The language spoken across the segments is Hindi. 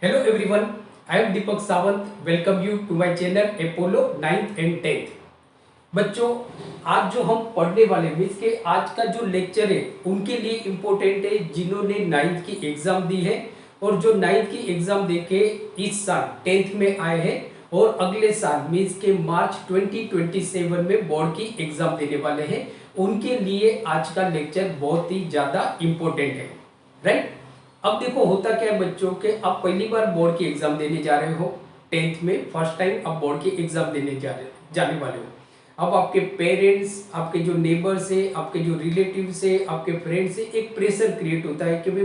Hello everyone, I am Deepak Sawant. Welcome you to my channel Apollo 9th and 10th. बच्चों, आज जो हम पढ़ने वाले मीन्स के आज का जो लेक्चर है उनके लिए इम्पोर्टेंट है जिन्होंने 9th की एग्जाम दी है और जो 9th की एग्जाम देके इस साल 10th में आए हैं और अगले साल मीन्स के मार्च 2027 में बोर्ड की एग्जाम देने वाले हैं। उनके लिए आज का लेक्चर बहुत ही ज़्यादा इम्पोर्टेंट है, राइट। अब देखो होता क्या है बच्चों के, आप पहली बार बोर्ड की एग्जाम देने जा रहे हो 10th में, फर्स्ट टाइम आप बोर्ड की एग्जाम देने जाने वाले हो। अब आपके पेरेंट्स, आपके जो नेबर्स है, आपके जो रिलेटिव्स है, आपके फ्रेंड्स है, एक प्रेशर क्रिएट होता है कि भाई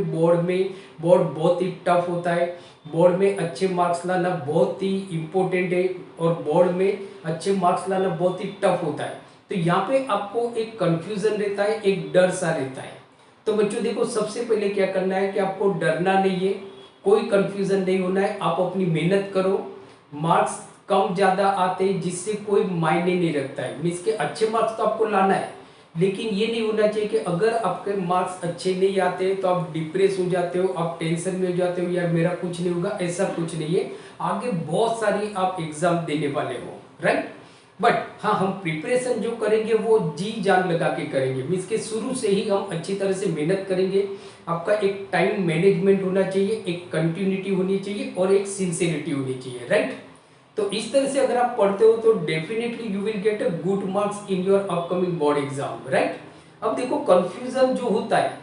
बोर्ड बहुत ही टफ होता है, बोर्ड में अच्छे मार्क्स लाना बहुत ही इम्पोर्टेंट है और बोर्ड में अच्छे मार्क्स लाना बहुत ही टफ होता है। तो यहाँ पे आपको एक कंफ्यूजन रहता है, एक डर सा रहता है। तो बच्चों देखो, सबसे पहले क्या करना है कि आपको डरना नहीं है, कोई कंफ्यूजन नहीं होना है। आप अपनी मेहनत करो, मार्क्स कम ज़्यादा आते हैं जिससे कोई मायने नहीं रखता है। मीन्स के अच्छे मार्क्स तो आपको लाना है, लेकिन ये नहीं होना चाहिए कि अगर आपके मार्क्स अच्छे नहीं आते तो आप डिप्रेस हो जाते हो, आप टेंशन में हो जाते हो, यार मेरा कुछ नहीं होगा। ऐसा कुछ नहीं है, आगे बहुत सारी आप एग्जाम देने वाले हो, राइट। बट हाँ, हम प्रिपरेशन जो करेंगे वो जी जान लगा के करेंगे। मीन्स के शुरू से ही हम अच्छी तरह से मेहनत करेंगे। आपका एक टाइम मैनेजमेंट होना चाहिए, एक कंटिन्यूटी होनी चाहिए और एक सिंसियरिटी होनी चाहिए, राइट। तो इस तरह से अगर आप पढ़ते हो तो definitely you will get a good marks in your upcoming board exam, right. अब देखो, कंफ्यूजन जो होता है,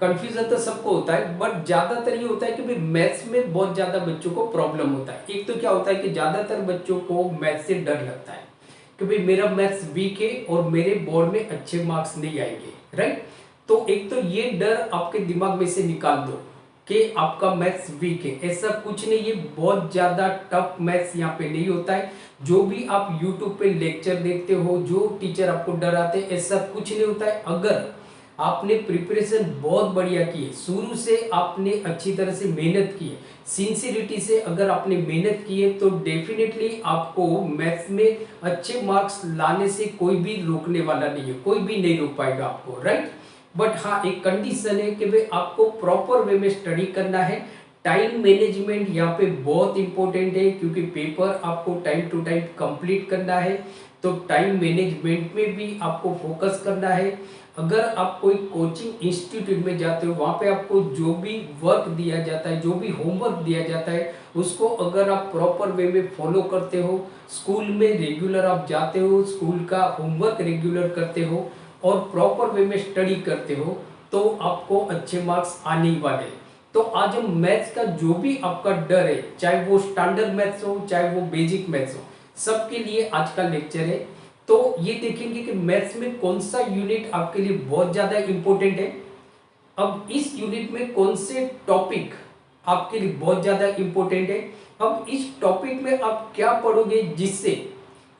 कंफ्यूजन तो सबको होता है, बट ज्यादातर ये होता है कि भाई मैथ्स में बहुत ज्यादा बच्चों को प्रॉब्लम होता है। एक तो क्या होता है कि ज्यादातर बच्चों को मैथ्स से डर लगता है कि भाई मेरा मैथ्स वीक है और मेरे बोर्ड में अच्छे मार्क्स नहीं आएंगे, राइट। तो एक तो ये डर आपके दिमाग में से निकाल दो कि आपका मैथ्स वीक है। ऐसा कुछ नहीं है, बहुत ज्यादा टफ मैथ्स यहाँ पे नहीं होता है। जो भी आप यूट्यूब पे लेक्चर देखते हो, जो टीचर आपको डराते हैं, ऐसा कुछ नहीं होता है। अगर आपने प्रिपरेशन बहुत बढ़िया की है, शुरू से आपने अच्छी तरह से मेहनत की है, सिंसियरिटी से अगर आपने मेहनत की है, तो डेफिनेटली आपको मैथ्स में अच्छे मार्क्स लाने से कोई भी रोकने वाला नहीं है, कोई भी नहीं रोक पाएगा आपको, राइट। बट हाँ, एक कंडीशन है कि भाई आपको प्रॉपर वे में स्टडी करना है। टाइम मैनेजमेंट यहाँ पे बहुत इंपॉर्टेंट है, क्योंकि पेपर आपको टाइम टू टाइम कंप्लीट करना है। तो टाइम मैनेजमेंट में भी आपको फोकस करना है। अगर आप कोई कोचिंग इंस्टीट्यूट में जाते हो, वहाँ पे आपको जो भी वर्क दिया जाता है, जो भी होमवर्क दिया जाता है, उसको अगर आप प्रॉपर वे में फॉलो करते हो, स्कूल में रेगुलर आप जाते हो, स्कूल का होमवर्क रेगुलर करते हो और प्रॉपर वे में स्टडी करते हो, तो आपको अच्छे मार्क्स आने ही वाले हैं। तो आज हम मैथ्स का जो भी आपका डर है, चाहे वो स्टैंडर्ड मैथ्स हो, चाहे वो बेसिक मैथ्स हो, सबके लिए आज का लेक्चर है। तो ये देखेंगे कि मैथ्स में कौन सा यूनिट आपके लिए बहुत ज्यादा इंपॉर्टेंट है। अब इस यूनिट में कौन से टॉपिक आपके लिए बहुत ज्यादा इंपॉर्टेंट है। अब इस टॉपिक में आप क्या पढ़ोगे जिससे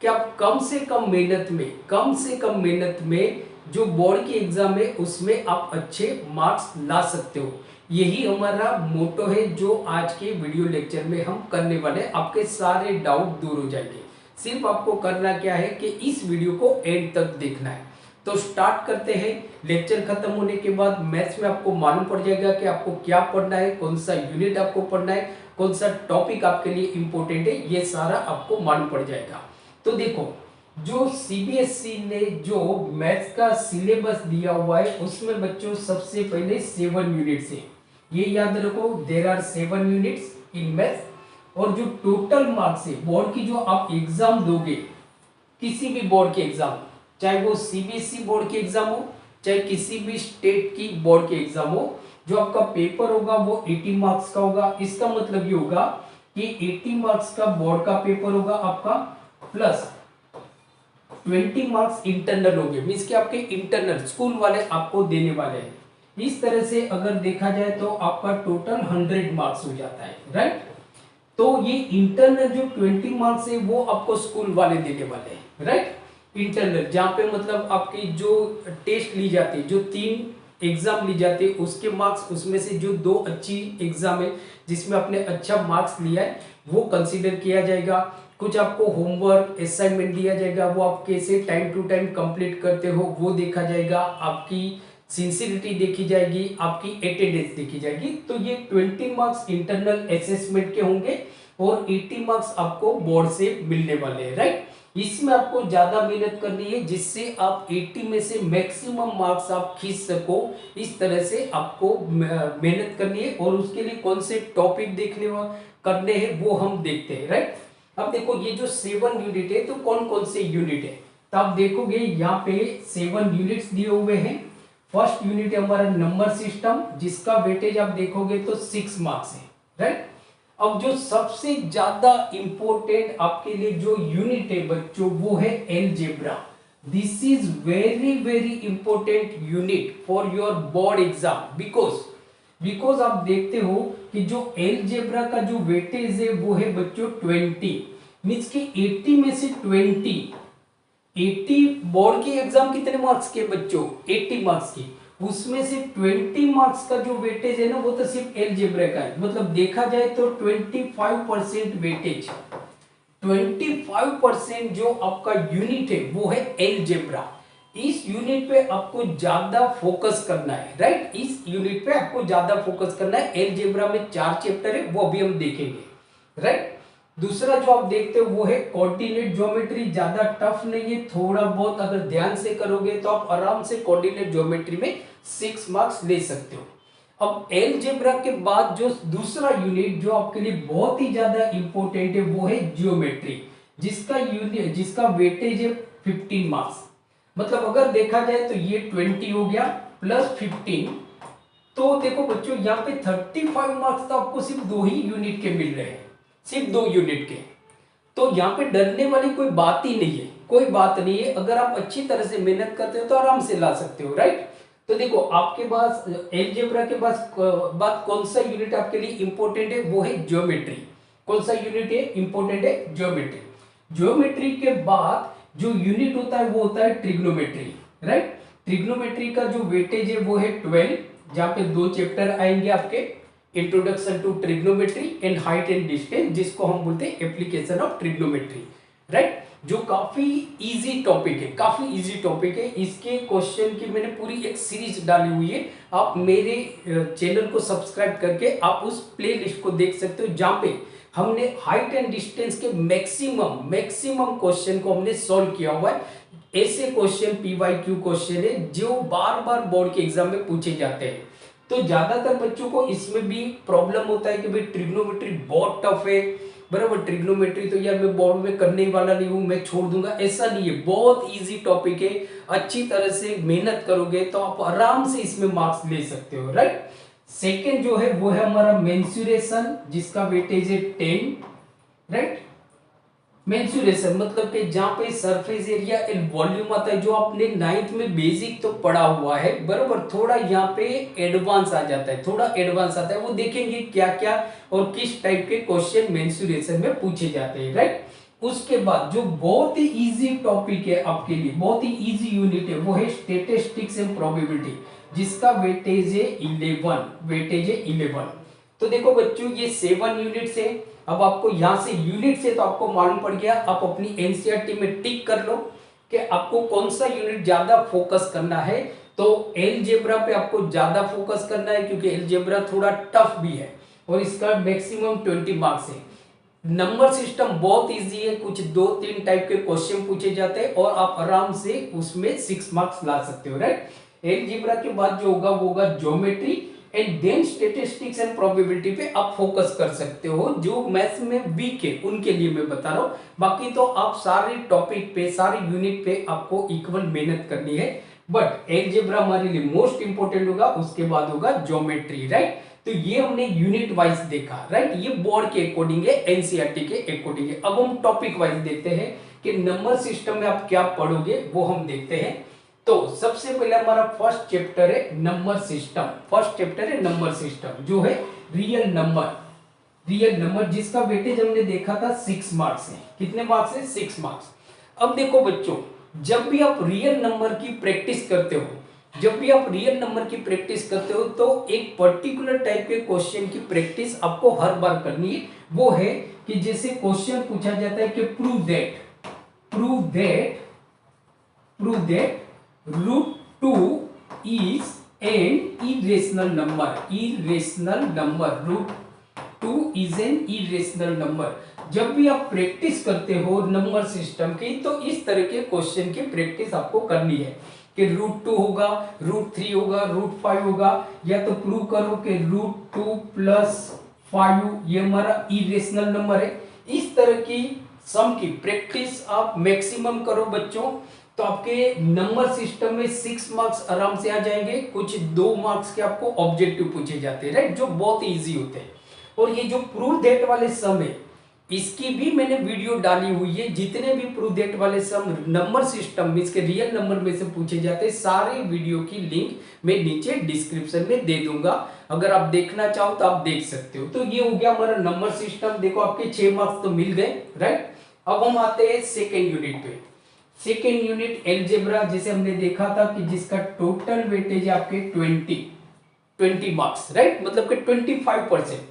कि आप कम से कम मेहनत में, कम से कम मेहनत में जो बोर्ड की एग्जाम है उसमें आप अच्छे मार्क्स ला सकते हो। यही हमारा मोटो है जो आज के वीडियो लेक्चर में हम करने वाले हैं। आपके सारे डाउट दूर हो जाएंगे। सिर्फ आपको करना क्या है कि इस वीडियो को एंड तक देखना है। तो स्टार्ट करते हैं। लेक्चर खत्म होने के बाद मैथ्स में आपको मालूम पड़ जाएगा कि आपको क्या पढ़ना है, कौन सा यूनिट आपको पढ़ना है, कौन सा टॉपिक आपके लिए इंपॉर्टेंट है, ये सारा आपको मालूम पड़ जाएगा। तो देखो, जो सीबीएसई ने जो मैथ्स का सिलेबस दिया हुआ है उसमें बच्चों सबसे पहले 7 यूनिट्स है। ये याद रखो, there are 7 units in maths. और जो टोटल मार्क्स है बोर्ड की, जो आप एग्जाम दोगे, किसी भी बोर्ड के एग्जाम, चाहे वो सीबीएसई बोर्ड के एग्जाम हो, चाहे किसी भी स्टेट की बोर्ड के एग्जाम हो, जो आपका पेपर होगा वो 80 मार्क्स का होगा। इसका मतलब ये होगा कि 80 मार्क्स का बोर्ड का पेपर होगा आपका, प्लस 20 मार्क्स इंटरनल होंगे। मीन्स कि आपके इंटरनल स्कूल वाले आपको देने वाले हैं। इस तरह से अगर देखा जाए तो आपका टोटल 100 मार्क्स हो जाता है, राइट। तो ये इंटरनल जो 20 मार्क्स है वो आपको स्कूल वाले देने वाले हैं, राइट। इंटरनल जहाँ पे मतलब आपकी जो टेस्ट ली जाती है, जो 3 एग्जाम ली जाती है, उसके मार्क्स, उसमें से जो 2 अच्छी एग्जाम है जिसमें आपने अच्छा मार्क्स लिया है वो कंसीडर किया जाएगा। कुछ आपको होमवर्क असाइनमेंट दिया जाएगा, वो आप कैसे टाइम टू टाइम कंप्लीट करते हो वो देखा जाएगा। आपकी सिंसियरिटी देखी जाएगी, आपकी अटेंडेंस देखी जाएगी। तो ये 20 मार्क्स इंटरनल असेसमेंट के होंगे और 80 मार्क्स आपको बोर्ड से मिलने वाले हैं, राइट। इसमें आपको ज्यादा मेहनत करनी है जिससे आप 80 में से मैक्सिमम मार्क्स आप खींच सको। इस तरह से आपको मेहनत करनी है और उसके लिए कौन से टॉपिक करने हैं वो हम देखते हैं, राइट। अब देखो ये जो 7 यूनिट है तो कौन कौन से यूनिट है, तो आप देखोगे यहाँ पे 7 यूनिट्स दिए हुए हैं। फर्स्ट यूनिट है हमारा नंबर सिस्टम, जिसका वेटेज आप देखोगे तो 6 मार्क्स है, राइट। अब जो सबसे ज्यादा इंपॉर्टेंट आपके लिए जो यूनिट है बच्चों वो है algebra. This is very very important unit for your board exam, because आप देखते हो कि जो अलजेब्रा का जो वेटेज है वो है बच्चों 20, मीन्स कि 80 में से 80 बोर्ड के एग्जाम कितने मार्क्स के बच्चों, 80 मार्क्स की, उसमें से 20 मार्क्स का जो वेटेज है ना वो तो सिर्फ अलजेब्रा का है। मतलब देखा जाए तो 25% वेटेज, 25% जो आपका यूनिट है वो है अलजेब्रा। इस यूनिट पे आपको ज्यादा फोकस करना है, राइट। इस यूनिट पे आपको ज्यादा फोकस करना है। अलजेब्रा में 4 चैप्टर है, वो अभी हम देखेंगे, राइट। दूसरा जो आप देखते हो वो है कोऑर्डिनेट ज्योमेट्री। ज्यादा टफ नहीं है, थोड़ा बहुत अगर ध्यान से करोगे तो आप आराम से कोऑर्डिनेट ज्योमेट्री में 6 मार्क्स ले सकते हो। अब अलजेब्रा के बाद जो दूसरा यूनिट जो आपके लिए बहुत ही ज्यादा इंपॉर्टेंट है वो है ज्योमेट्री, जिसका वेटेज है 15 मार्क्स। मतलब अगर देखा जाए तो ये 20 हो गया प्लस 15, तो देखो बच्चों यहाँ पे 35 मार्क्स तो आपको सिर्फ 2 ही यूनिट के मिल रहे हैं, सिर्फ 2 यूनिट के। तो यहाँ पे डरने वाली कोई बात ही नहीं है, कोई बात नहीं है। अगर आप अच्छी तरह से मेहनत करते हो तो आराम से ला सकते हो, राइट। तो देखो आपके पास अलजेब्रा के बाद कौन सा यूनिट आपके लिए इंपॉर्टेंट है वो है ज्योमेट्री। कौन सा यूनिट है इंपॉर्टेंट है, ज्योमेट्री। ज्योमेट्री के बाद जो यूनिट होता है वो होता है ट्रिग्नोमेट्री, राइट। ट्रिग्नोमेट्री का जो वेटेज है वो है 12, जहां पे 2 चैप्टर आएंगे आपके, introduction to trigonometry and height and distance, जिसको हम बोलते हैं एप्लीकेशन ऑफ ट्रिग्नोमेट्री, राइट। जो काफी इजी टॉपिक है, काफी इजी टॉपिक है। इसके क्वेश्चन की मैंने पूरी एक सीरीज डाली हुई है, आप मेरे चैनल को सब्सक्राइब करके आप उस प्लेलिस्ट को देख सकते हो, जहां पे हमने हाइट एंड डिस्टेंस के मैक्सिमम क्वेश्चन को हमने सॉल्व किया हुआ है। ऐसे क्वेश्चन PYQ क्वेश्चन है जो बार बार बोर्ड के एग्जाम में पूछे जाते हैं। तो ज्यादातर बच्चों को इसमें भी प्रॉब्लम होता है कि भाई ट्रिग्नोमेट्री बहुत टफ है, बराबर। ट्रिग्नोमेट्री तो यार मैं बोर्ड में करने वाला नहीं हूं, मैं छोड़ दूंगा, ऐसा नहीं है। बहुत इजी टॉपिक है, अच्छी तरह से मेहनत करोगे तो आप आराम से इसमें मार्क्स ले सकते हो, राइट। सेकेंड जो है वो है हमारा मेंसुरेशन, जिसका वेटेज है 10, राइट। मेंसुरेशन मतलब कि जहां पे सरफेस एरिया एंड वॉल्यूम आता है, जो आपने 9th में बेसिक तो पढ़ा हुआ है, बराबर। थोड़ा यहाँ पे एडवांस आ जाता है, थोड़ा एडवांस आता है, वो देखेंगे क्या क्या और किस टाइप के क्वेश्चन मेंसुरेशन में पूछे जाते हैं, राइट। उसके बाद जो बहुत ही इजी टॉपिक है आपके लिए, बहुत ही इजी यूनिट है, वो है स्टैटिस्टिक्स एंड प्रोबेबिलिटी, जिसका वेटेज है 11। तो देखो बच्चों ये 7 यूनिट्स है। अब आपको यहां से यूनिट से तो आपको मालूम पड़ गया, आप अपनी एनसीईआरटी में टिक कर लो कि आपको कौन सा यूनिट ज्यादा फोकस करना है। तो अलजेब्रा पे आपको ज्यादा फोकस करना है, क्योंकि अलजेब्रा थोड़ा टफ भी है और इसका मैक्सिमम 20 मार्क्स है। नंबर सिस्टम बहुत इजी है, कुछ 2-3 टाइप के क्वेश्चन पूछे जाते हैं और आप आराम से उसमें 6 मार्क्स ला सकते हो, राइट। अलजेब्रा के बाद जो होगा वो होगा geometry and then statistics and probability पे आप फोकस कर सकते हो। जो मैथ्स में वीक है उनके लिए मैं बता रहा हूं, बाकी तो आप सारे टॉपिक पे, सारे यूनिट पे आपको इक्वल मेहनत करनी है। बट अलजेब्रा हमारे लिए मोस्ट इंपोर्टेंट होगा, उसके बाद होगा ज्योमेट्री, राइट। तो ये हमने यूनिट वाइज देखा, राइट। ये बोर्ड के अकॉर्डिंग है, एनसीईआरटी के अकॉर्डिंग है। अब हम टॉपिक वाइज देखते हैं कि नंबर सिस्टम में आप क्या पढ़ोगे, वो हम देखते हैं। तो सबसे पहले हमारा फर्स्ट चैप्टर है नंबर सिस्टम। फर्स्ट चैप्टर है नंबर सिस्टम, जो है रियल नंबर, जिसका वेटेज हमने देखा था 6 मार्क्स है। कितने मार्क्स है? 6 मार्क्स। अब देखो बच्चों, जब भी आप रियल नंबर की प्रैक्टिस करते हो, तो एक पर्टिकुलर टाइप के क्वेश्चन की प्रैक्टिस आपको हर बार करनी है। वो है कि जैसे क्वेश्चन पूछा जाता है कि prove that √2 is an irrational number root 2 is an irrational number. जब भी आप प्रैक्टिस करते हो नंबर सिस्टम की तो इस तरह के क्वेश्चन की प्रैक्टिस आपको करनी है कि रूट 2 होगा, रूट 3 होगा, रूट 5 होगा, या तो प्रूव करो कि रूट 2 प्लस 5 ये हमारा इरेशनल नंबर है। इस तरह की सम की प्रैक्टिस आप मैक्सिमम करो बच्चों, तो आपके नंबर सिस्टम में 6 मार्क्स आराम से आ जाएंगे। कुछ 2 मार्क्स के आपको ऑब्जेक्टिव पूछे जाते हैं, राइट, जो बहुत इजी होते हैं। और ये जो प्रूव दैट वाले सम है इसकी भी मैंने वीडियो डाली हुई है। जितने भी प्रूव दैट वाले सम नंबर सिस्टम में इसके रियल नंबर में से पूछे जाते हैं, सारे वीडियो की लिंक मैं नीचे डिस्क्रिप्शन में दे दूंगा, अगर आप देखना चाहो तो आप देख सकते हो। तो ये हो गया हमारा नंबर सिस्टम। देखो आपके 6 मार्क्स तो मिल गए, राइट। अब हम आते हैं सेकेंड यूनिट पे। सेकेंड यूनिट एलजेब्रा, जैसे हमने देखा था कि जिसका टोटल वेटेज आपके 20 मार्क्स, राइट, मतलब कि 25%।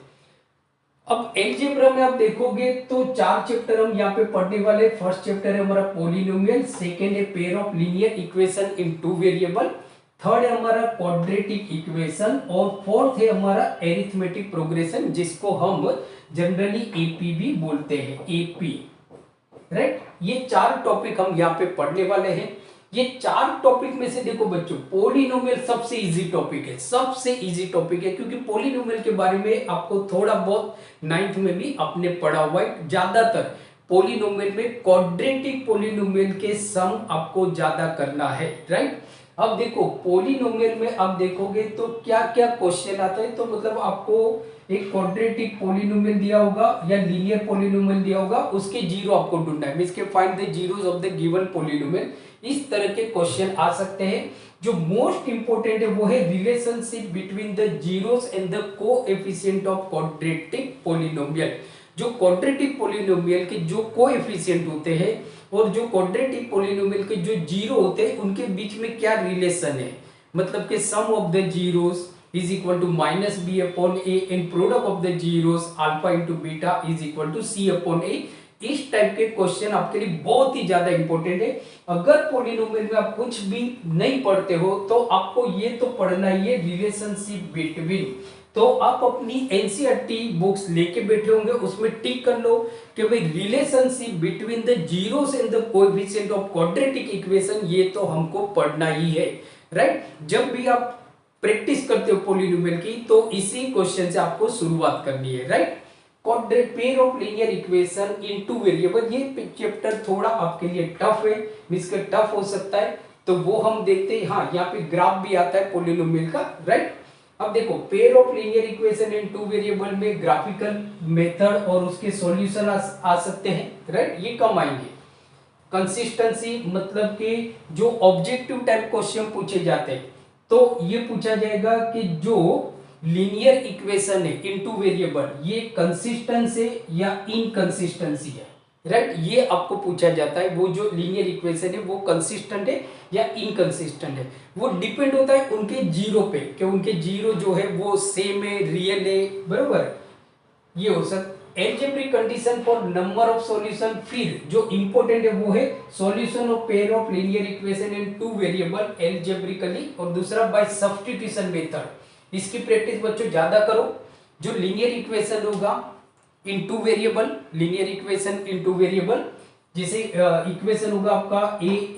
अब एलजेब्रा में आप देखोगे तो 4 चैप्टर हम यहाँ पे पढ़ने वाले। फर्स्ट चैप्टर है हमारा पॉलिनोमियल, सेकेंड है pair of linear equation in 2 variable, third है हमारा क्वाड्रेटिक इक्वेशन, और फोर्थ है हमारा एरिथमेटिक प्रोग्रेशन, जिसको हम जनरली एपी भी बोलते हैं, एपी, राइट। ये 4 टॉपिक हम यहाँ पे पढ़ने वाले हैं। ये 4 टॉपिक में से देखो बच्चों, पॉलिनोमियल सबसे इजी टॉपिक है, सबसे इजी टॉपिक है, क्योंकि पॉलिनोमियल के बारे में आपको थोड़ा बहुत 9th में भी आपने पढ़ा हुआ है। ज्यादातर पॉलिनोमियल में क्वाड्रेटिक पॉलिनोमियल के सम आपको ज्यादा करना है, राइट। अब देखो पॉलिनोमियल में आप देखोगे तो क्या क्या क्वेश्चन आता है। तो मतलब आपको एक क्वाड्रेटिक पॉलिनोमियल दिया होगा या लीनियर पॉलिनोमियल दिया होगा, उसके जीरो आपको ढूंढना है, मींस के find the zeros of the given polynomial. इस तरह के क्वेश्चन आ सकते हैं। जो मोस्ट इंपोर्टेंट है वो है relationship between the zeros and the coefficient of quadratic polynomial. जो क्वाड्रेटिक पॉलिनोमियल के जो कोएफिशिएंट होते हैं और जो क्वाड्रेटिक पॉलिनोमियल के जो जीरो होते हैं उनके बीच में क्या रिलेशन है, मतलब कि sum of the zeros is equal to minus b upon a and product of the zeros alpha into beta is equal to c upon a। इस टाइप के क्वेश्चन आपके लिए बहुत ही ज्यादा इंपॉर्टेंट है। अगर पॉलिनोमियल में आप कुछ भी नहीं पढ़ते हो तो आपको ये तो पढ़ना ही है रिलेशनशिप बिटवीन। तो आप अपनी एनसीईआरटी बुक्स लेके बैठे होंगे, उसमें टिक कर लो कि भाई relationship between the zeros and the coefficient of quadratic equation, ये तो हमको पढ़ना ही है, राइट। जब भी आप प्रैक्टिस करते हो पॉलिनोमियल की तो इसी क्वेश्चन से आपको शुरुआत करनी है, right. Quadratic pair of linear equation in 2 variable, ये चैप्टर थोड़ा आपके लिए टफ है, मींस के टफ हो सकता है, तो वो हम देखते हैं। हाँ, यहाँ पे ग्राफ भी आता है पॉलिनोमियल का, राइट। अब देखो pair of linear equation in 2 variable में ग्राफिकल मेथड और उसके सॉल्यूशन आ सकते हैं, राइट, ये कम आएंगे। कंसिस्टेंसी मतलब कि जो ऑब्जेक्टिव टाइप क्वेश्चन पूछे जाते हैं तो ये पूछा जाएगा कि जो लीनियर इक्वेशन है इन 2 वेरिएबल ये कंसिस्टेंस है या इनकंसिस्टेंसी है, राइट, ये आपको पूछा जाता है। वो जो लीनियर इक्वेशन है वो कंसिस्टेंट है या इनकंसिस्टेंट है, वो डिपेंड होता है उनके जीरो पे, कि उनके जीरो जो है वो सेम है, रियल है, बरोबर, ये हो सकता। Algebraic condition for number of solution, फिर जो इंपॉर्टेंट है वो है solution of pair of linear equation in 2 variable algebraically, और दूसरा बाय सब्स्टिट्यूशन मेथड। इसकी प्रैक्टिस बच्चों ज्यादा करो। जो लीनियर इक्वेशन होगा in 2 variable, linear equation in 2 variable, जैसे इक्वेशन होगा आपका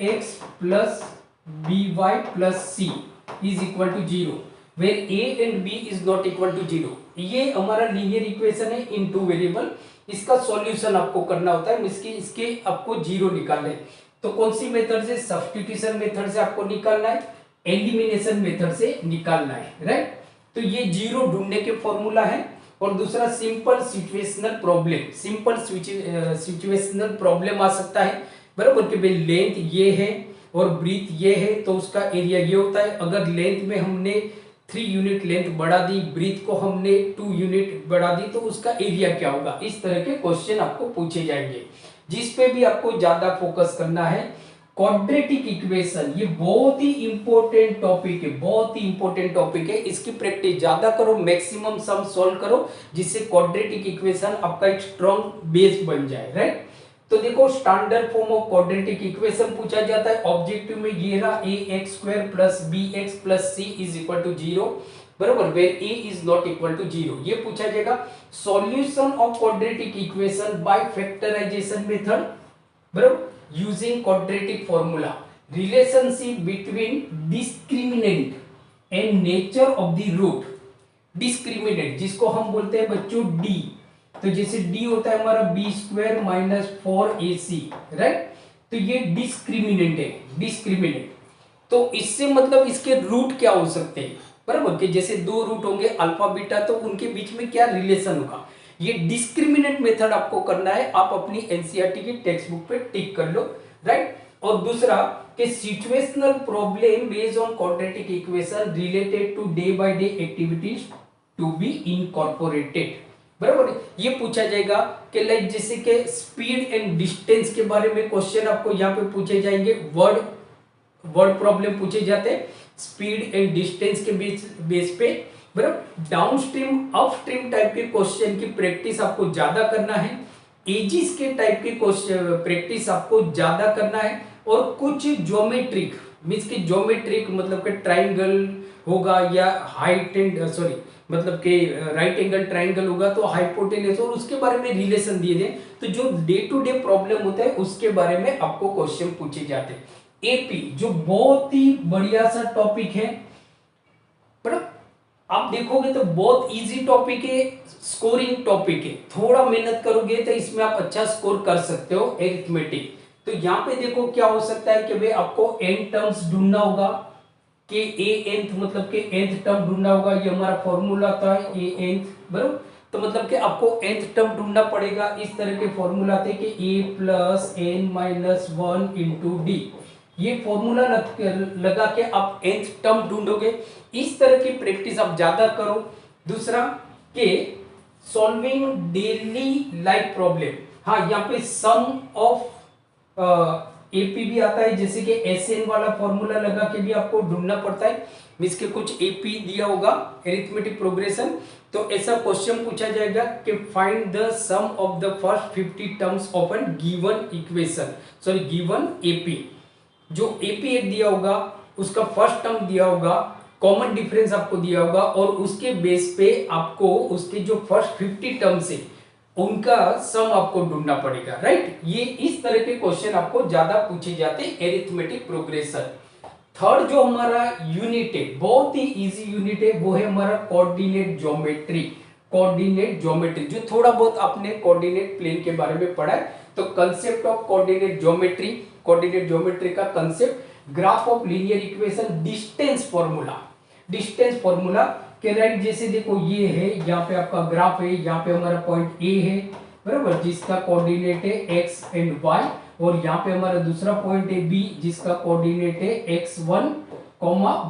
ax plus by plus c is equal to 0 where a and b is not equal to 0। ये हमारा लीनियर इक्वेशन है इन 2 वेरिएबल। इसका सॉल्यूशन आपको करना होता है, इसके आपको जीरो निकालना है। तो कौन सी मेथड से? सब्स्टिट्यूशन मेथड से आपको निकालना है, एलिमिनेशन मेथड से निकालना है, राइट। तो ये जीरो ढूंढने के फॉर्मूला है। और दूसरा simple situational problem, simple situational problem आ सकता है, बराबर, कि भाई लेंथ ये है और ब्रीथ ये है तो उसका एरिया ये होता है। अगर लेंथ में हमने 3 यूनिट लेंथ बढ़ा दी, ब्रीथ को हमने 2 यूनिट बढ़ा दी, तो उसका एरिया क्या होगा। इस तरह के क्वेश्चन आपको पूछे जाएंगे। जिस पे भी आपको ज्यादा फोकस करना है क्वाड्रेटिक इक्वेशन, ये बहुत ही इंपॉर्टेंट टॉपिक है, बहुत ही इंपॉर्टेंट टॉपिक है। इसकी प्रैक्टिस ज्यादा करो, मैक्सिमम सम सॉल्व करो, जिससे क्वाड्रेटिक इक्वेशन आपका एक स्ट्रॉन्ग बेस बन जाए, राइट। तो देखो standard form of quadratic equation पूछा जाता है, ऑब्जेक्टिव में ये रहा ax² plus bx plus c is equal to 0, बराबर, where a is not equal to 0। ये पूछा जाएगा solution of quadratic equation by factorization method, बराबर, using quadratic formula, relationship between discriminant and nature of the root. Discriminant जिसको हम बोलते हैं बच्चों d, तो जैसे d होता है हमारा b² माइनस 4ac, राइट, तो ये डिस्क्रिमिनेंट है, डिस्क्रिमिनेंट। तो इससे मतलब इसके रूट क्या हो सकते हैं, बराबर, कि जैसे दो रूट होंगे अल्फा बीटा, तो उनके बीच में क्या रिलेशन होगा, ये डिस्क्रिमिनेंट मेथड आपको करना है। आप अपनी एनसीईआरटी की टेक्स्ट बुक पे टिक कर लो, राइट। और दूसरा कि situational problem based on quadratic equation related to day by day activities to be incorporated, बराबर। ये पूछा जाएगा कि लाइक जैसे कि स्पीड एंड डिस्टेंस के बारे में क्वेश्चन आपको यहाँ पे पूछे जाएंगे, वर्ड प्रॉब्लम पूछे जाते हैं स्पीड एंड डिस्टेंस के बेस पे, बराबर। डाउनस्ट्रीम अपस्ट्रीम टाइप के क्वेश्चन की प्रैक्टिस आपको ज्यादा करना है, एजिस के टाइप के क्वेश्चन प्रैक्टिस आपको ज्यादा करना है, और कुछ ज्योमेट्रिक मींस कि ज्योमेट्रिक मतलब कि ट्राइंगल होगा या हाइट एंड सॉरी मतलब कि राइट एंगल ट्राइंगल होगा तो हाइपोटेनस, और उसके बारे में रिलेशन दिए गए, तो जो डे टू डे प्रॉब्लम होता है उसके बारे में आपको क्वेश्चन पूछे जाते हैं। एपी जो बहुत ही बढ़िया सा टॉपिक है, पर आप देखोगे तो बहुत इजी टॉपिक है, स्कोरिंग टॉपिक है, थोड़ा मेहनत करोगे तो इसमें आप अच्छा स्कोर कर सकते हो एरिथमेटिक। तो यहाँ पे देखो क्या हो सकता है कि भाई आपको n टर्म्स ढूंढना होगा, कि a nth मतलब कि nth टर्म ढूंढना होगा, ये हमारा फॉर्मूला था a nth, बराबर। तो मतलब कि आपको nth टर्म ढूंढना पड़ेगा, इस तरह के फॉर्मूला थे कि a plus n minus 1 into D, ये फॉर्मूला लगा के आप nth टर्म ढूंढोगे। इस तरह की प्रैक्टिस आप ज्यादा करो। दूसरा के सॉल्विंग डेली लाइफ प्रॉब्लम, हाँ यहाँ पे सम ऑफ एपी भी आता है, जैसे कि एसएन वाला फॉर्मूला लगा के भी आपको ढूंढना पड़ता है, मींस के कुछ एपी दिया होगा एरिथमेटिक प्रोग्रेशन, तो ऐसा क्वेश्चन पूछा जाएगा कि find the sum of the first 50 terms of an given equation, sorry given AP. जो एपी एक दिया होगा उसका फर्स्ट टर्म दिया होगा, कॉमन डिफरेंस आपको दिया होगा, और उसके बेस पे आपको उसके जो फर्स्ट 50 टर्म्स है उनका सम आपको ढूंढना पड़ेगा, राइट। ये इस तरह के क्वेश्चन आपको ज्यादा पूछे जाते हैं एरिथमेटिक प्रोग्रेशन। थर्ड जो हमारा यूनिट है, बहुत ही इजी यूनिट है, वो है हमारा कोऑर्डिनेट ज्योमेट्री। कोऑर्डिनेट ज्योमेट्री जो थोड़ा बहुत आपने कोऑर्डिनेट प्लेन के बारे में पढ़ा है, तो concept of coordinate geometry, coordinate geometry का concept, graph of linear equation, distance formula, distance formula के राइट, जैसे देखो ये है, यहाँ पे आपका ग्राफ है, यहाँ पे हमारा पॉइंट ए है, बराबर, जिसका कोऑर्डिनेट है एक्स एंड वाई, और यहाँ पे हमारा दूसरा पॉइंट है बी जिसका कोऑर्डिनेट है x1,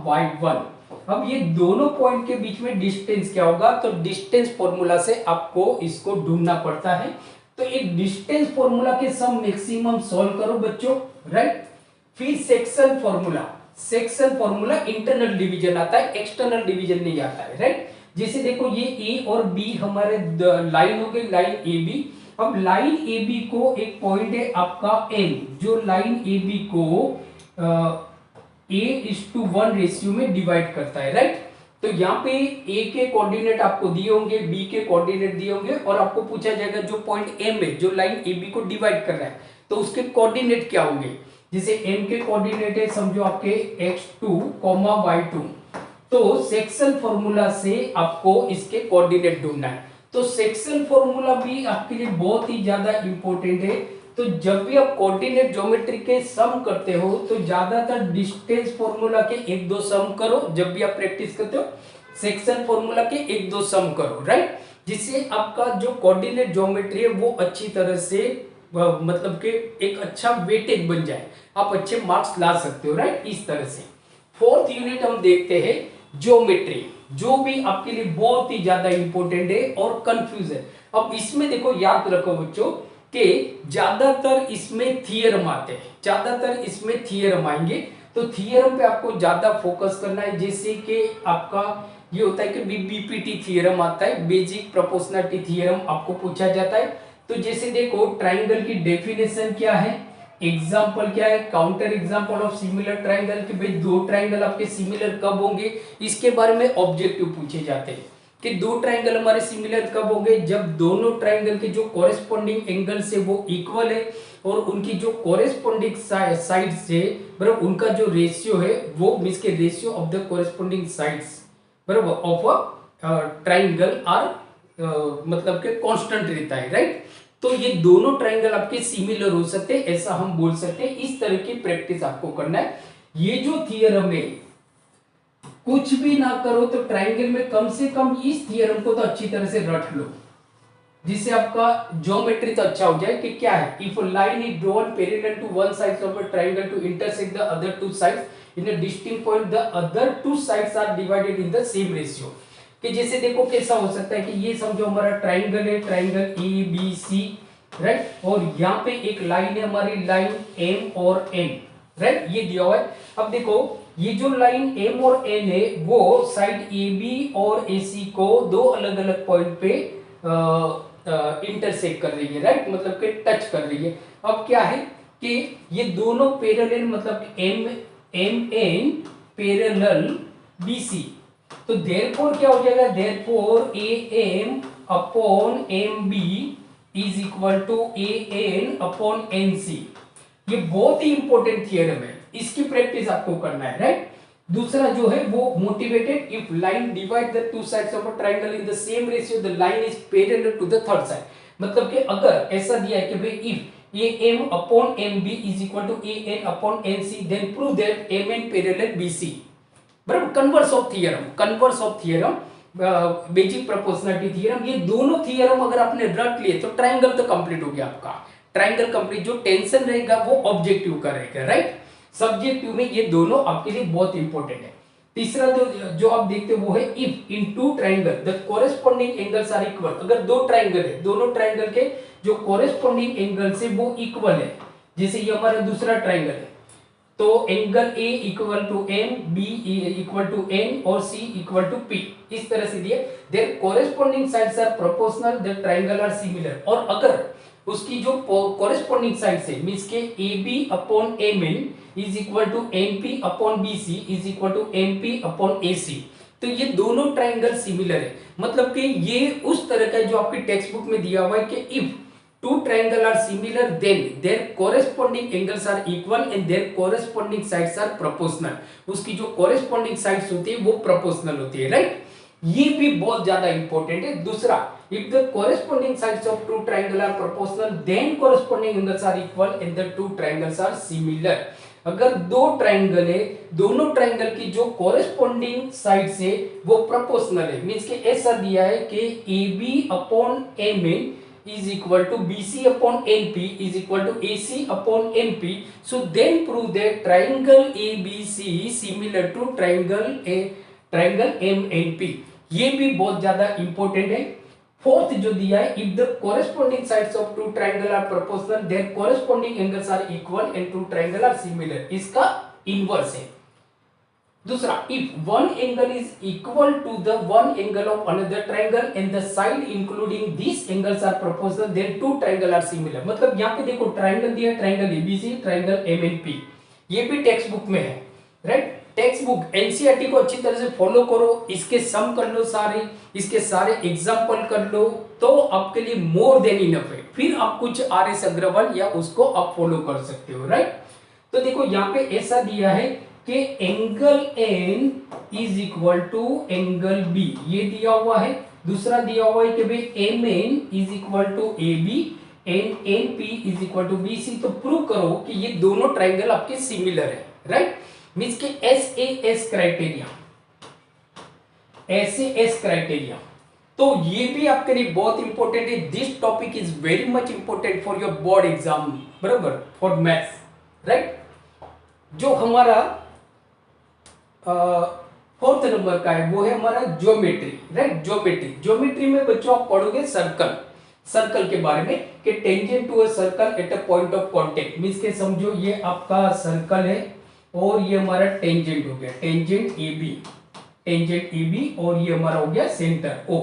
y1। अब ये दोनों पॉइंट के बीच में डिस्टेंस क्या होगा, तो डिस्टेंस फॉर्मूला से आपको इसको ढूंढना पड़ता है। तो एक डिस्टेंस फॉर्मूला के सम मैक्सिमम सॉल्व करो बच्चों, राइट। फिर section formula, section formula internal division आता है, एक्सटर्नल डिवीजन नहीं आता है, राइट। जैसे देखो ये ए और बी हमारे लाइन हो गई, लाइन ए बी। अब लाइन ए बी को एक पॉइंट है आपका एन, जो लाइन ए बी को A:1 रेशियो में डिवाइड करता है, राइट। तो यहाँ पे ए के कोऑर्डिनेट आपको दिए होंगे, बी के कोऑर्डिनेट दिए होंगे, और आपको पूछा जाएगा जो पॉइंट एम है, जो लाइन ए बी को डिवाइड कर रहा है, तो उसके कोऑर्डिनेट क्या होंगे। जैसे एम के कोऑर्डिनेट है समझो आपके x2, y2, तो सेक्शन फॉर्मूला से आपको इसके कोऑर्डिनेट ढूंढना है। तो सेक्शन फॉर्मूला भी आपके लिए बहुत ही ज्यादा इंपॉर्टेंट है। तो जब भी आप कोऑर्डिनेट ज्योमेट्री के सम करते हो तो ज्यादातर डिस्टेंस फॉर्मूला के एक दो सम करो, जब भी आप प्रैक्टिस करते हो सेक्शन फॉर्मूला के एक दो सम करो, राइट, जिससे आपका जो कोऑर्डिनेट ज्योमेट्री है वो अच्छी तरह से मतलब कि एक अच्छा वेटेज बन जाए, आप अच्छे मार्क्स ला सकते हो, राइट, इस तरह से। फोर्थ यूनिट हम देखते हैं ज्योमेट्री, जो भी आपके लिए बहुत ही ज्यादा इंपॉर्टेंट है और कंफ्यूज है। अब इसमें देखो याद रखो बच्चों कि ज्यादातर इसमें थियरम आते हैं, ज्यादातर इसमें थियरम आएंगे, तो थियरम पे आपको ज्यादा फोकस करना है। जैसे कि आपका ये होता है कि बीपीटी थियरम आता है, बेसिक प्रोपोर्शनलिटी थियरम आपको पूछा जाता है, तो जैसे देखो ट्राइंगल की डेफिनेशन क्या है, एग्जाम्पल क्या है, counter example of similar triangle कि भाई दो ट्राइंगल आपके सिमिलर कब होंगे, इसके बारे में ऑब्जेक्टिव पूछे जाते हैं कि दो ट्राइंगल हमारे सिमिलर कब होंगे, जब दोनों ट्राइंगल के जो कॉरेस्पॉन्डिंग एंगल से वो इक्वल है और उनकी जो कॉरेस्पॉन्डिंग साइड से बराबर उनका जो रेशियो है वो मींस के ratio of the corresponding sides बराबर ऑफ अ ट्राइंगल आर मतलब के कांस्टेंट रहता है, राइट। तो ये दोनों ट्राइंगल आपके सिमिलर हो सकते हैं, ऐसा हम बोल सकते हैं। इस तरह की प्रैक्टिस आपको करना है। ये जो थियरम है कुछ भी ना करो तो ट्राइंगल में कम से कम इस थियरम को तो अच्छी तरह से रट लो, जिससे आपका ज्योमेट्री तो अच्छा हो जाए कि क्या है, if a line is drawn parallel to one side of a triangle to intersect the other two sides in a distinct point the other two sides are divided in the same ratio. कि जैसे देखो कैसा हो सकता है कि ये समझो हमारा ट्राइंगल है, triangle A B C, right, और यहाँ पे एक लाइन है हमारी, लाइन एम और एन, राइट, ये दिया हुआ है। अब देखो ये जो लाइन एम और एन है वो साइड ए बी और ए सी को दो अलग अलग पॉइंट पे इंटरसेक्ट कर रही है, राइट, मतलब कि टच कर रही है। अब क्या है कि ये दोनों पैरेलल मतलब M M N parallel B C, तो देयरफॉर क्या हो जाएगा, therefore A M upon M B is equal to A N upon N C. ये बहुत ही इंपॉर्टेंट थियरम है, इसकी प्रैक्टिस आपको करना है, राइट। दूसरा जो है वो motivated if line divide the two sides of a triangle in the same ratio the line is parallel to the third side. मतलब कि अगर ऐसा दिया है कि भाई if A M upon M B is equal to A N upon N C then prove that M N parallel B C, बराबर, converse of theorem, converse of theorem, basic proportionality theorem. ये दोनों थियरम अगर आपने रट लिए तो ट्रायंगल तो कंप्लीट हो गया आपका, ट्रायंगल कंप्लीट। जो टेंशन रहेगा वो ऑब्जेक्टिव का रहेगा, राइट। सब्जेक्टिव में ये दोनों आपके लिए बहुत इंपॉर्टेंट है। तीसरा जो आप देखते हो वो है if in two triangle the corresponding angles are equal. अगर दो ट्रायंगल है, दोनों ट्रायंगल के जो कोरेस्पोंडिंग एंगल से वो इक्वल है, जैसे ये हमारा दूसरा ट्रायंगल है, तो angle A equal to M, B equal to N और सी इक्वल टू पी, इस तरह से दिए। Their corresponding sides are proportional, the triangle are similar. और अगर उसकी जो कोरेस्पोंडिंग साइड से मींस के A B upon M N is equal to M P upon B C is equal to M P upon A C, तो ये दोनों ट्रायंगल सिमिलर है। मतलब कि ये उस तरह का जो आपकी टेक्स्ट बुक में दिया हुआ है कि if two triangle are similar then their corresponding angles are equal and their corresponding sides are proportional। उसकी जो corresponding sides होती है वो proportional होती है, राइट। ये भी बहुत ज्यादा इंपॉर्टेंट है। दूसरा, if the corresponding sides of two triangle are proportional then corresponding angles are equal and the two triangles are similar। अगर दो ट्राइंगल है, दोनों ट्राइंगल की जो कॉरेस्पॉन्डिंग साइड से वो प्रोपोर्शनल है, मींस के ऐसा दिया है कि A B upon M N is equal to BC upon NP is equal to AC upon NP. So then prove that triangle ABC similar to triangle MNP। ये भी बहुत ज्यादा इंपॉर्टेंट है। फोर्थ जो दिया है, if the corresponding sides of two triangle are proportional their corresponding angles are equal and two triangle are similar, इसका इनवर्स है। दूसरा, if one angle is equal to the one angle of another triangle and the side including these angles are proportional then two triangle are similar। मतलब यहाँ पे देखो ट्राइंगल दिया है, ट्राइंगल एबीसी, ट्राइंगल एमएनपी, ये भी टेक्स्ट बुक में है, राइट। टेक्स्ट बुक एनसीईआरटी को अच्छी तरह से फॉलो करो, इसके सम कर लो सारे, इसके सारे एग्जाम्पल कर लो, तो आपके लिए मोर देन इनफ है। फिर आप कुछ आर.एस. अग्रवाल या उसको आप फॉलो कर सकते हो, राइट। तो देखो यहाँ पे ऐसा दिया है कि angle N is equal to angle B, ये दिया हुआ है। दूसरा दिया हुआ है कि भाई M N is equal to A B and N P is equal to B C. तो प्रूव करो कि ये दोनों ट्राइंगल आपके सिमिलर है, राइट। मींस के एस क्राइटेरिया, एस क्राइटेरिया। तो ये भी आपके लिए बहुत इंपॉर्टेंट है। This topic is very much important for your board exam, बराबर, फॉर मैथ्स, राइट। जो हमारा फोर्थ नंबर का है वो है हमारा ज्योमेट्री, राइट। ज्योमेट्री में बच्चों आप पढ़ोगे सर्कल के बारे में कि tangent to a circle at a point of contact. Means के समझो ये आपका सर्कल है और ये हमारा टेंजेंट हो गया, टेंजेंट ए बी और ये हमारा हो गया centre O.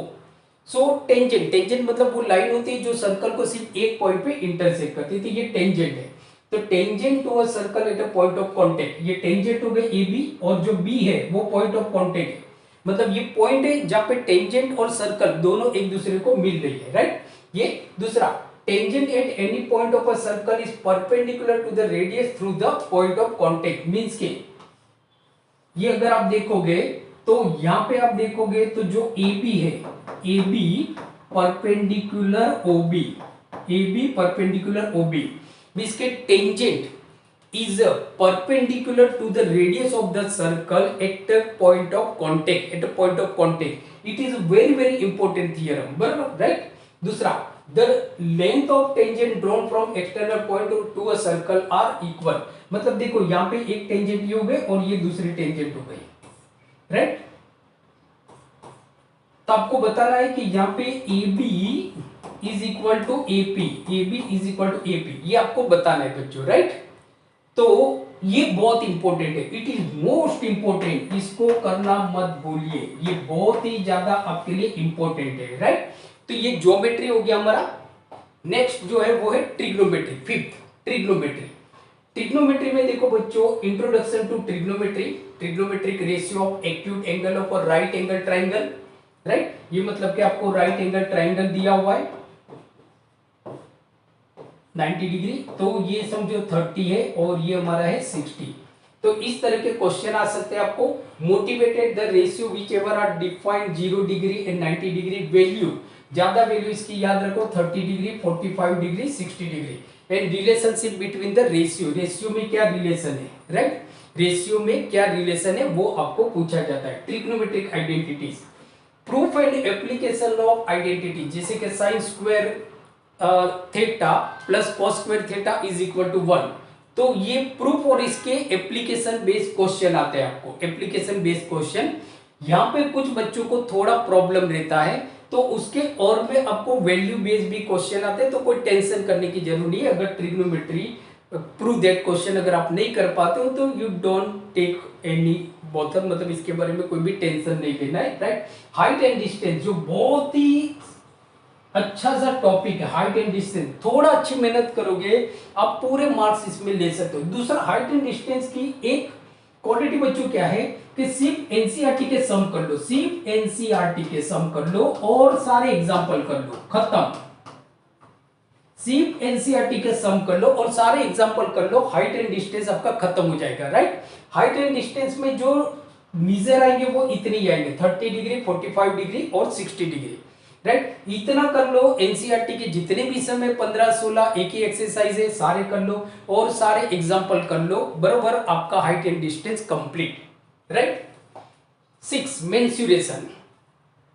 So tangent, tangent मतलब वो लाइन होती है जो सर्कल को सिर्फ एक पॉइंट पे इंटरसेक्ट करती है, तो ये टेंजेंट है। तो tangent to a circle at a point of contact, ये टेंजेंट हो गए ए बी, और जो बी है वो पॉइंट ऑफ कांटेक्ट है, मतलब ये पॉइंट है जहां पे टेंजेंट और सर्कल दोनों एक दूसरे को मिल रही है, राइट। ये दूसरा, tangent at any point of a circle is perpendicular to the radius through the point of contact, means के ये अगर आप देखोगे तो यहां पे आप देखोगे तो जो AB है, AB perpendicular OB, AB perpendicular OB, इसके tangent is perpendicular to the radius of the circle at a point of contact, at a point of contact. It is very very important theorem, बराबर, राइट। दूसरा, the length of tangent drawn from external point to a circle are equal, मतलब देखो यहाँ पे एक टेंजेंट ये हो गए और ये दूसरी टेंजेंट हो गई, राइट। तो आपको बताना है कि यहाँ पे AB is equal to AP, AB is equal to AP, ये आपको बताना है बच्चों, राइट। तो ये बहुत इंपॉर्टेंट है, इट इज मोस्ट इंपॉर्टेंट, इसको करना मत भूलिए, ये बहुत ही ज्यादा आपके लिए इंपॉर्टेंट है, राइट। तो ये ज्योमेट्री हो गया हमारा। नेक्स्ट जो है वो है ट्रिग्नोमेट्री, फिफ्थ ट्रिग्नोमेट्री। ट्रिग्नोमेट्री में देखो बच्चों, introduction to trigonometry, trigonometric ratio of acute angle of a right angle triangle, right. ये मतलब कि आपको राइट एंगल ट्राइंगल दिया हुआ है 90 डिग्री, तो ये समझो 30 है और ये हमारा है 60। तो इस तरह के क्वेश्चन आ सकते हैं आपको। Motivated the ratio whichever are defined 0 degree and 90 degree value, ज्यादा वैल्यू इसकी याद रखो 30 degree, 45 degree, 60 degree. And relationship between the ratio, ratio में क्या रिलेशन है, राइट, रेशियो में क्या रिलेशन है वो आपको पूछा जाता है। Trigonometric identities, proof and application of identity, जैसे कि sine square theta plus cos square theta is equal to 1, तो ये प्रूफ और इसके एप्लीकेशन बेस्ड क्वेश्चन आते हैं आपको, एप्लीकेशन बेस्ड क्वेश्चन। यहाँ पे कुछ बच्चों को थोड़ा प्रॉब्लम रहता है, तो उसके और में आपको वैल्यू बेस्ड भी क्वेश्चन आते हैं, तो कोई टेंशन करने की जरूरत नहीं है। अगर ट्रिग्नोमेट्री प्रूव दैट क्वेश्चन अगर आप नहीं कर पाते हो तो यू डोंट टेक एनी बॉथर, मतलब इसके बारे में कोई भी टेंशन नहीं लेना है, राइट। हाइट एंड डिस्टेंस जो बहुत ही अच्छा सा टॉपिक है, हाइट एंड डिस्टेंस, थोड़ा अच्छी मेहनत करोगे आप पूरे मार्क्स इसमें ले सकते हो। दूसरा, हाइट एंड डिस्टेंस की एक क्वालिटी बच्चों क्या है कि सिर्फ एनसीईआरटी के सम कर लो, सिर्फ एनसीईआरटी के सम कर लो और सारे एग्जाम्पल कर लो, खत्म। सिर्फ एनसीईआरटी के सम कर लो और सारे एग्जाम्पल कर लो, हाइट एंड डिस्टेंस आपका खत्म हो जाएगा, राइट। हाइट एंड डिस्टेंस में जो मीजर आएंगे वो इतने ही आएंगे, 30 डिग्री, 45 डिग्री और 60 डिग्री, राइट। इतना कर लो। एनसीईआरटी के जितने भी समय 15-16 एक ही एक्सरसाइज है, सारे कर लो और सारे एग्जाम्पल कर लो, बरोबर आपका height and distance complete, right. 6 mensuration,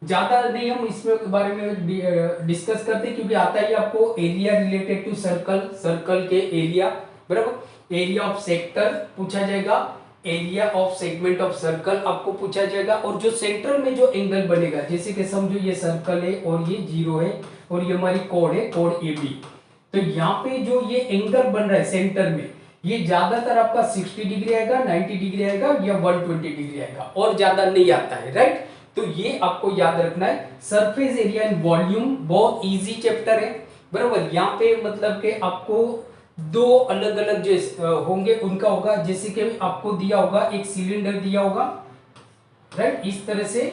ज्यादा नहीं हम इसमें के बारे में डिस्कस करते क्योंकि आता ही आपको area related to circle, circle के एरिया, बराबर। एरिया ऑफ सेक्टर पूछा जाएगा, area of segment of circle आपको पूछा जाएगा, और जो सेंटर में जो एंगल बनेगा, जैसे कि समझो ये सर्कल है और ये 0 है और ये हमारी कोड है, कोड AB, तो यहाँ पे जो ये एंगल बन रहा है सेंटर में, ये ज्यादातर आपका 60 डिग्री आएगा, 90 डिग्री आएगा या 120 डिग्री आएगा, और ज्यादा नहीं आता है, राइट। तो ये आपको याद रखना है। सरफेस एरिया एंड वॉल्यूम बहुत इजी चैप्टर है, बराबर। यहाँ पे मतलब कि आपको दो अलग अलग जो होंगे उनका होगा, जैसे कि आपको दिया होगा एक सिलेंडर दिया होगा, राइट, इस तरह से,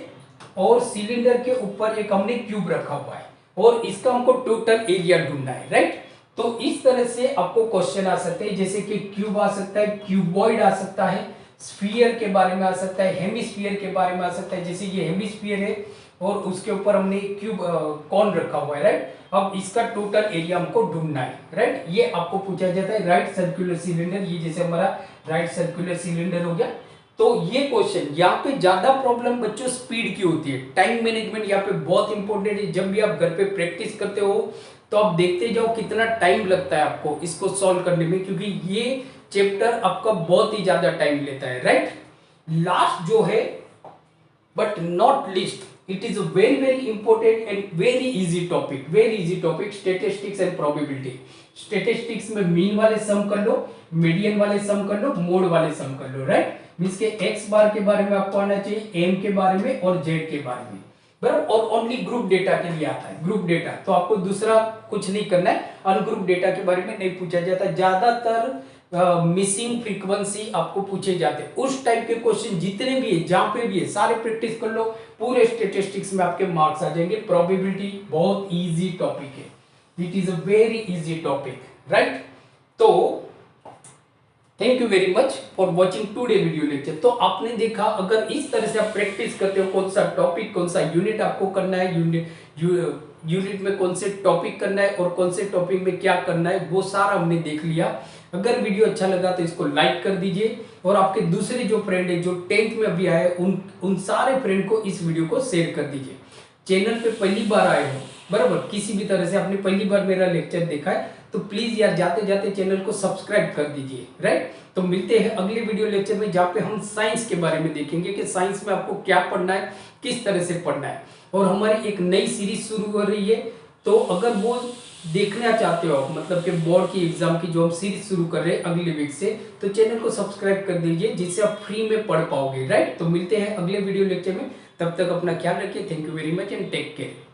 और सिलेंडर के ऊपर एक हमने क्यूब रखा हुआ है और इसका हमको टोटल एरिया ढूंढना है, राइट। तो इस तरह से आपको क्वेश्चन आ सकते हैं, जैसे कि क्यूब आ सकता है, क्यूबॉइड आ सकता है, स्फीयर के बारे में आ सकता है, हेमिस्फीयर के बारे में आ सकता है, जैसे ये हेमिस्फीयर है और उसके ऊपर हमने क्यूब कॉन रखा हुआ है, राइट। अब इसका टोटल एरिया हमको ढूंढना है, राइट। ये आपको पूछा जाता है। राइट सर्कुलर सिलेंडर, ये जैसे हमारा राइट सर्कुलर सिलेंडर हो गया। तो ये क्वेश्चन यहाँ पे ज्यादा प्रॉब्लम बच्चों स्पीड की होती है, टाइम मैनेजमेंट यहाँ पे बहुत इंपॉर्टेंट है। जब भी आप घर पे प्रैक्टिस करते हो तो आप देखते जाओ कितना टाइम लगता है आपको इसको सॉल्व करने में, क्योंकि ये चैप्टर आपका बहुत ही ज्यादा टाइम लेता है, राइट। लास्ट जो है but not least, it is a very very important and very easy topic, statistics and probability। statistics में मीन वाले सम कर लो, मीडियन वाले सम कर लो, मोड वाले सम कर लो, राइट। मींस के एक्स बार के बारे में आपको आना चाहिए, एम के बारे में और जेड के बारे में। बराबर, और ओनली ग्रुप डेटा के लिए आता है, ग्रुप डेटा। तो आपको दूसरा कुछ नहीं करना है, अनग्रुप डेटा के बारे में नहीं पूछा जाता। ज्यादातर मिसिंग फ्रीक्वेंसी आपको पूछे जाते हैं। उस टाइप के क्वेश्चन जितने भी है, जहां पे भी है, सारे प्रैक्टिस कर लो, पूरे स्टेटिस्टिक्स में आपके मार्क्स आ जाएंगे। प्रोबेबिलिटी बहुत इजी टॉपिक है, it is a very easy topic, right. तो thank you very much for watching today video lecture. तो आपने देखा, अगर इस तरह से आप प्रैक्टिस करते हो, कौन सा टॉपिक, कौन सा यूनिट आपको करना है, यूनिट में कौन से टॉपिक करना है और कौन से टॉपिक में क्या करना है, वो सारा हमने देख लिया। अगर वीडियो अच्छा लगा तो इसको लाइक कर दीजिए, और आपके दूसरे जो फ्रेंड है जो 10th में अभी आए, उन सारे फ्रेंड को इस वीडियो को शेयर कर दीजिए। चैनल पे पहली बार आए हो, बराबर, किसी भी तरह से आपने पहली बार मेरा लेक्चर देखा है, तो प्लीज यार जाते जाते चैनल को सब्सक्राइब कर दीजिए, राइट। तो मिलते हैं अगले वीडियो लेक्चर में, जहाँ पे हम साइंस के बारे में देखेंगे कि साइंस में आपको क्या पढ़ना है, किस तरह से पढ़ना है। और हमारी एक नई सीरीज शुरू हो रही है, तो अगर वो देखना चाहते हो, मतलब कि बोर्ड की एग्जाम की जो हम सीरीज शुरू कर रहे हैं अगले वीक से, तो चैनल को सब्सक्राइब कर दीजिए, जिससे आप फ्री में पढ़ पाओगे, राइट। तो मिलते हैं अगले वीडियो लेक्चर में, तब तक अपना ख्याल रखिए। Thank you very much and take care.